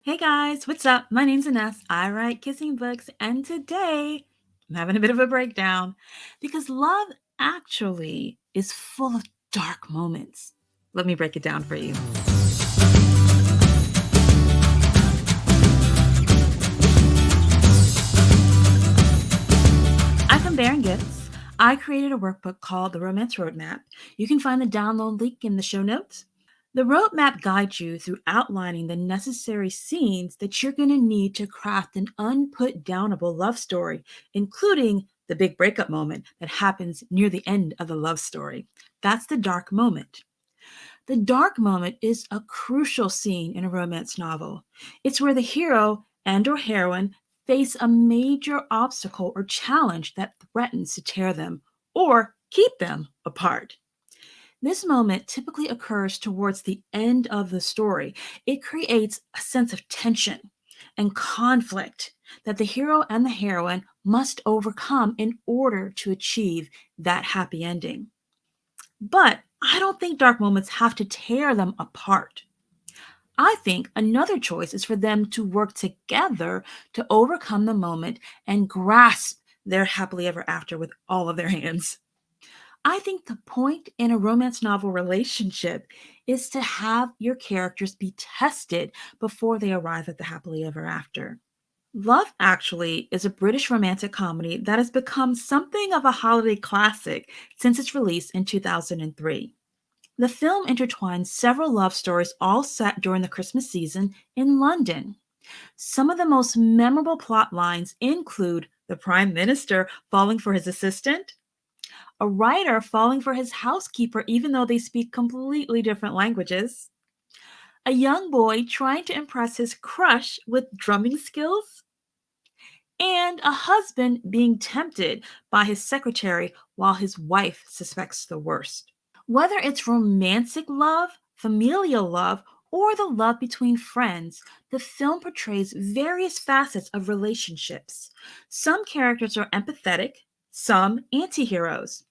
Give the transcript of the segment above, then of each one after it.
Hey guys, what's up? My name's Ines. I write kissing books, and today I'm having a bit of a breakdown because love actually is full of dark moments. Let me break it down for you. I'm from Baron Gifts. I created a workbook called the Romance Roadmap. You can find the download link in the show notes. The roadmap guides you through outlining the necessary scenes that you're going to need to craft an unput-downable love story, including the big breakup moment that happens near the end of the love story. That's the dark moment. The dark moment is a crucial scene in a romance novel. It's where the hero and or heroine face a major obstacle or challenge that threatens to tear them or keep them apart. This moment typically occurs towards the end of the story. It creates a sense of tension and conflict that the hero and the heroine must overcome in order to achieve that happy ending. But I don't think dark moments have to tear them apart. I think another choice is for them to work together to overcome the moment and grasp their happily ever after with all of their hands. I think the point in a romance novel relationship is to have your characters be tested before they arrive at the happily ever after. Love Actually is a British romantic comedy that has become something of a holiday classic since its release in 2003. The film intertwines several love stories all set during the Christmas season in London. Some of the most memorable plot lines include the Prime Minister falling for his assistant, a writer falling for his housekeeper even though they speak completely different languages, a young boy trying to impress his crush with drumming skills, and a husband being tempted by his secretary while his wife suspects the worst. Whether it's romantic love, familial love, or the love between friends, the film portrays various facets of relationships. Some characters are empathetic, some anti heroes.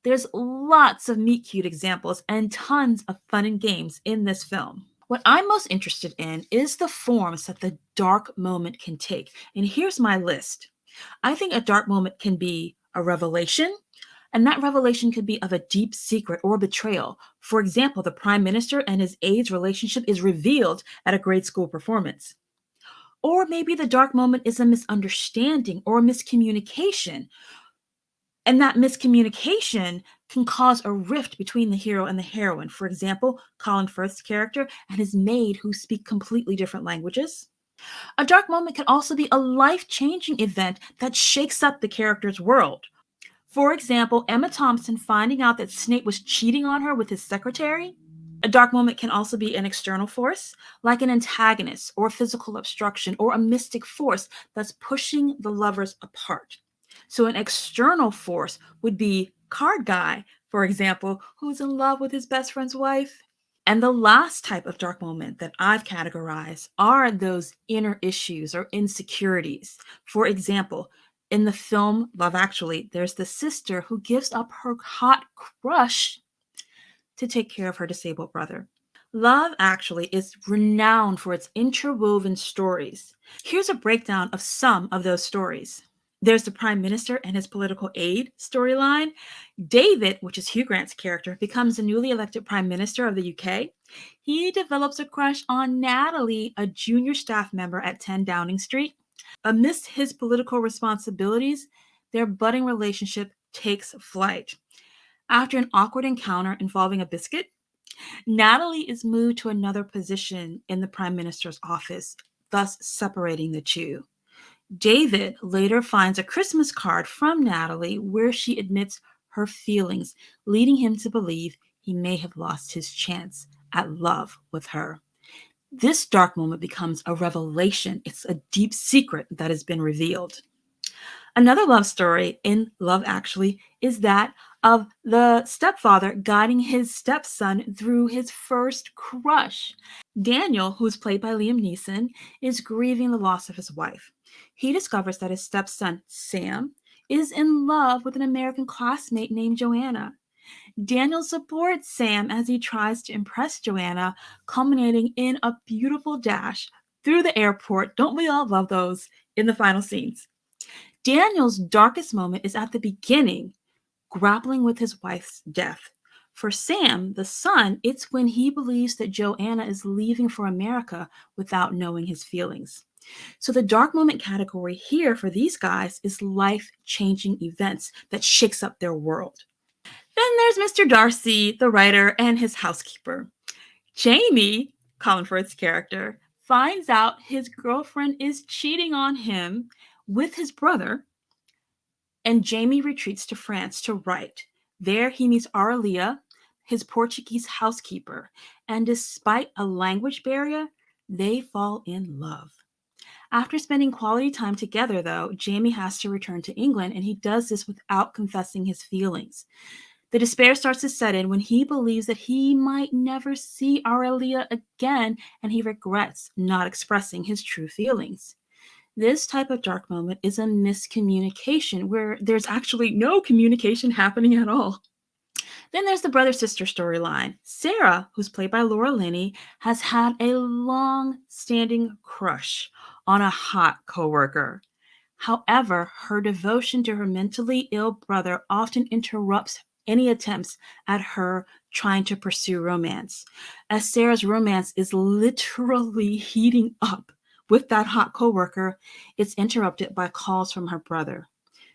There's lots of meet cute examples and tons of fun and games in this film. What I'm most interested in is the forms that the dark moment can take. And here's my list. I think a dark moment can be a revelation, and that revelation could be of a deep secret or betrayal. For example, the prime minister and his aide's relationship is revealed at a grade school performance. Or maybe the dark moment is a misunderstanding or a miscommunication, and that miscommunication can cause a rift between the hero and the heroine. For example, Colin Firth's character and his maid who speak completely different languages. A dark moment can also be a life changing event that shakes up the character's world. For example, Emma Thompson finding out that Snape was cheating on her with his secretary. A dark moment can also be an external force, like an antagonist or physical obstruction or a mystic force that's pushing the lovers apart. So, an external force would be Card Guy, for example, who's in love with his best friend's wife. And the last type of dark moment that I've categorized are those inner issues or insecurities. For example, in the film Love Actually, there's the sister who gives up her hot crush to take care of her disabled brother. Love Actually is renowned for its interwoven stories. Here's a breakdown of some of those stories. There's the Prime Minister and his political aide storyline. David, which is Hugh Grant's character, becomes the newly elected Prime Minister of the UK. He develops a crush on Natalie, a junior staff member at 10 Downing Street. Amidst his political responsibilities, their budding relationship takes flight. After an awkward encounter involving a biscuit, Natalie is moved to another position in the Prime Minister's office, thus separating the two. David later finds a Christmas card from Natalie where she admits her feelings, leading him to believe he may have lost his chance at love with her. This dark moment becomes a revelation. It's a deep secret that has been revealed. Another love story in Love Actually is that of the stepfather guiding his stepson through his first crush. Daniel, who's played by Liam Neeson, is grieving the loss of his wife. He discovers that his stepson, Sam, is in love with an American classmate named Joanna. Daniel supports Sam as he tries to impress Joanna, culminating in a beautiful dash through the airport. Don't we all love those in the final scenes? Daniel's darkest moment is at the beginning, grappling with his wife's death. For Sam, the son, it's when he believes that Joanna is leaving for America without knowing his feelings. So the dark moment category here for these guys is life-changing events that shakes up their world. Then there's Mr. Darcy, the writer, and his housekeeper. Jamie, Colin Firth's character, finds out his girlfriend is cheating on him with his brother, and Jamie retreats to France to write. There he meets Aurelia, his Portuguese housekeeper, and despite a language barrier, they fall in love. After spending quality time together, though, Jamie has to return to England, and he does this without confessing his feelings. The despair starts to set in when he believes that he might never see Aurelia again, and he regrets not expressing his true feelings. This type of dark moment is a miscommunication where there's actually no communication happening at all. Then there's the brother-sister storyline. Sarah, who's played by Laura Linney, has had a long-standing crush on a hot coworker. However, her devotion to her mentally ill brother often interrupts any attempts at her trying to pursue romance, as Sarah's romance is literally heating up with that hot coworker. It's interrupted by calls from her brother.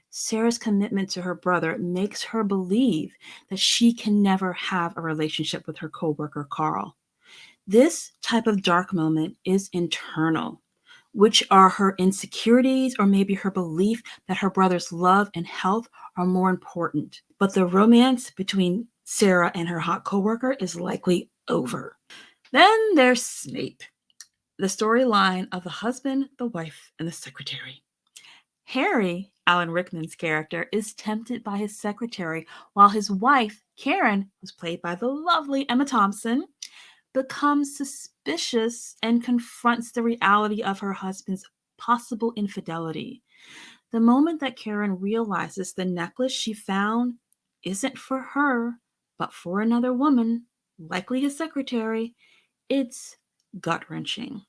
Sarah's commitment to her brother makes her believe that she can never have a relationship with her coworker, Carl. This type of dark moment is internal, which are her insecurities or maybe her belief that her brother's love and health are more important. But the romance between Sarah and her hot coworker is likely over. Then there's Snape, the storyline of the husband, the wife, and the secretary. Harry, Alan Rickman's character, is tempted by his secretary, while his wife, Karen, who's played by the lovely Emma Thompson, becomes suspicious and confronts the reality of her husband's possible infidelity. The moment that Karen realizes the necklace she found isn't for her, but for another woman, likely his secretary, it's gut-wrenching.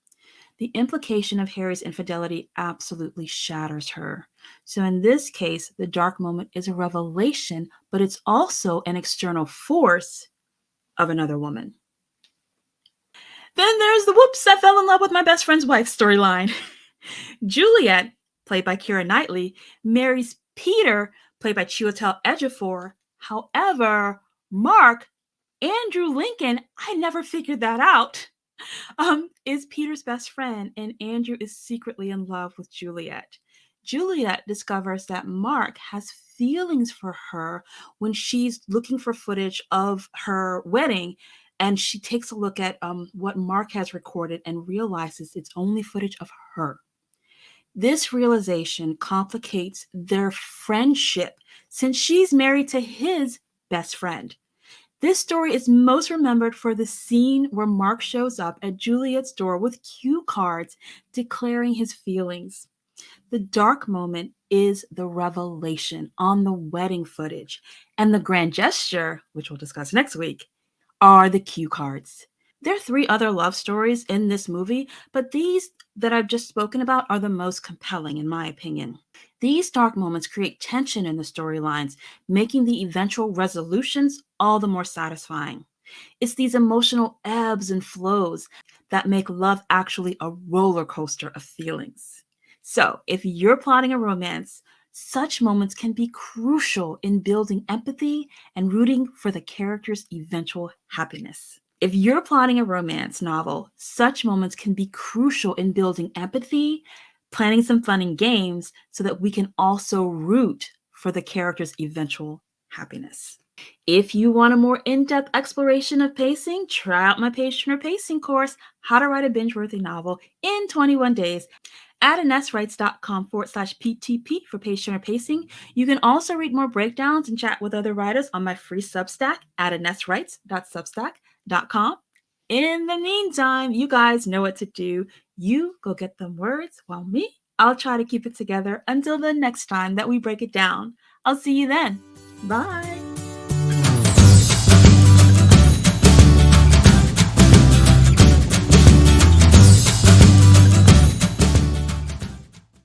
The implication of Harry's infidelity absolutely shatters her. So in this case, the dark moment is a revelation, but it's also an external force of another woman. Then there's the whoops, I fell in love with my best friend's wife storyline. Juliet, played by Keira Knightley, marries Peter, played by Chiwetel Ejiofor. However, Mark, Andrew Lincoln, I never figured that out, is Peter's best friend, and Andrew is secretly in love with Juliet. Juliet discovers that Mark has feelings for her when she's looking for footage of her wedding, and she takes a look at what Mark has recorded and realizes it's only footage of her. This realization complicates their friendship since she's married to his best friend. This story is most remembered for the scene where Mark shows up at Juliet's door with cue cards declaring his feelings. The dark moment is the revelation on the wedding footage, and the grand gesture, which we'll discuss next week, are the cue cards. There are 3 other love stories in this movie, but these that I've just spoken about are the most compelling, in my opinion. These dark moments create tension in the storylines, making the eventual resolutions all the more satisfying. It's these emotional ebbs and flows that make love actually a roller coaster of feelings. So, if you're plotting a romance, such moments can be crucial in building empathy and rooting for the character's eventual happiness. If you're plotting a romance novel, such moments can be crucial in building empathy, planning some fun and games so that we can also root for the character's eventual happiness. If you want a more in-depth exploration of pacing, try out my Page Turner pacing course, How to Write a Binge-Worthy Novel in 21 Days. AdaNestWrites.com/PTP for Page Turner pacing. You can also read more breakdowns and chat with other writers on my free Substack, AdaNestWrites.substack.com. In the meantime, you guys know what to do. You go get them words, while me, I'll try to keep it together until the next time that we break it down. I'll see you then. Bye.